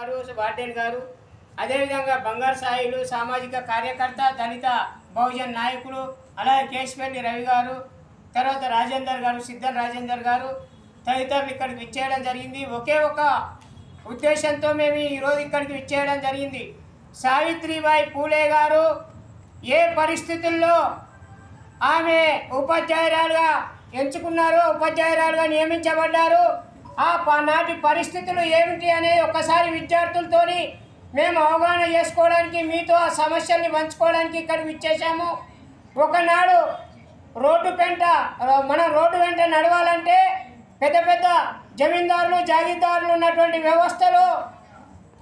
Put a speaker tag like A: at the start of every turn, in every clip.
A: గారు, వార్డెన్ గారు, అదేవిధంగా బంగారు సాయిలు సామాజిక కార్యకర్త, దళిత బహుజన్ నాయకులు, అలాగే కేశపల్లి రవి గారు, తర్వాత రాజేందర్ గారు, సిద్ధం రాజేందర్ గారు తదితరులు ఇక్కడికి విచ్చేయడం జరిగింది. ఒకే ఒక ఉద్దేశంతో మేము ఈరోజు ఇక్కడికి విచ్చేయడం జరిగింది. సావిత్రిబాయి పూలే గారు ఏ పరిస్థితుల్లో ఆమె ఉపాధ్యాయురాలుగా ఎంచుకున్నారో, ఉపాధ్యాయురాలుగా నియమించబడ్డారు, నాటి పరిస్థితులు ఏమిటి అనేది ఒక్కసారి విద్యార్థులతోని మేము అవగాహన చేసుకోవడానికి, మీతో ఆ సమస్యల్ని పంచుకోవడానికి ఇక్కడికి విచ్చేసాము. ఒకనాడు మనం రోడ్డు వెంట నడవాలంటే పెద్ద పెద్ద జమీందారులు, జాగీర్దారులు ఉన్నటువంటి వ్యవస్థలో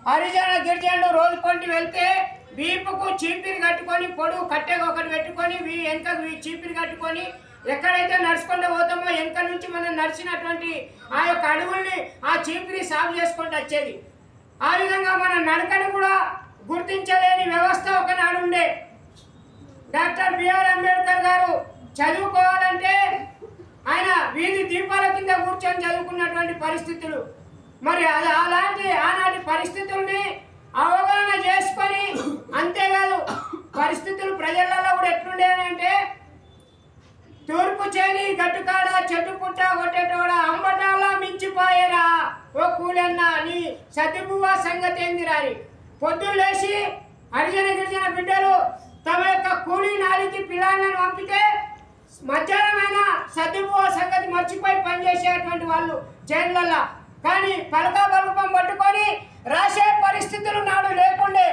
A: హరిజన గిరిజనులు రోజు పంటి వెళ్తే వీపుకు చీపిరి కట్టుకొని, పొడుగు కట్టెగా ఒకటి పెట్టుకొని, వెనక చీపిరి కట్టుకొని ఎక్కడైతే నడుచుకుంటూ పోతామో వెనక నుంచి మనం నడిచినటువంటి ఆ యొక్క అడుగుల్ని ఆ చీపిరి సాగు చేసుకుంటూ వచ్చేది. ఆ విధంగా మన నడకను కూడా గుర్తించలేని వ్యవస్థ ఒకనాడు ఉండే. డాక్టర్ బిఆర్ అంబేద్కర్ గారు చదువుకోవాలంటే ఆయన వీధి దీపాల కింద కూర్చొని చదువుకున్నటువంటి పరిస్థితులు. మరి అలాంటి ఆనాటి పరిస్థితుల్ని అవగాహన చేసుకొని, అంతేకాదు పరిస్థితులు ప్రజలలో కూడా ఎట్లుండేనంటే, తూర్పు చేని గట్టుకాడ చెట్టు పుట్ట కొట్టేటోడ అంబటాలా మించిపోయేరా ఓ కూలన్న నీ సతిబువ్వ సంగతి ఏందిరాని. పొద్దున్న లేచి హరిజన గిరిజన బిడ్డలు తమ యొక్క కూలీ నాలికి పిల్లలను పంపితే మధ్యాహ్నమైన సతిబువ్వ సంగతి మర్చిపోయి పనిచేసేటువంటి వాళ్ళు జైళ్ళల్లో. కానీ పలకా బలుపం పట్టుకొని రాసే పరిస్థితులు నాడు లేకుండే.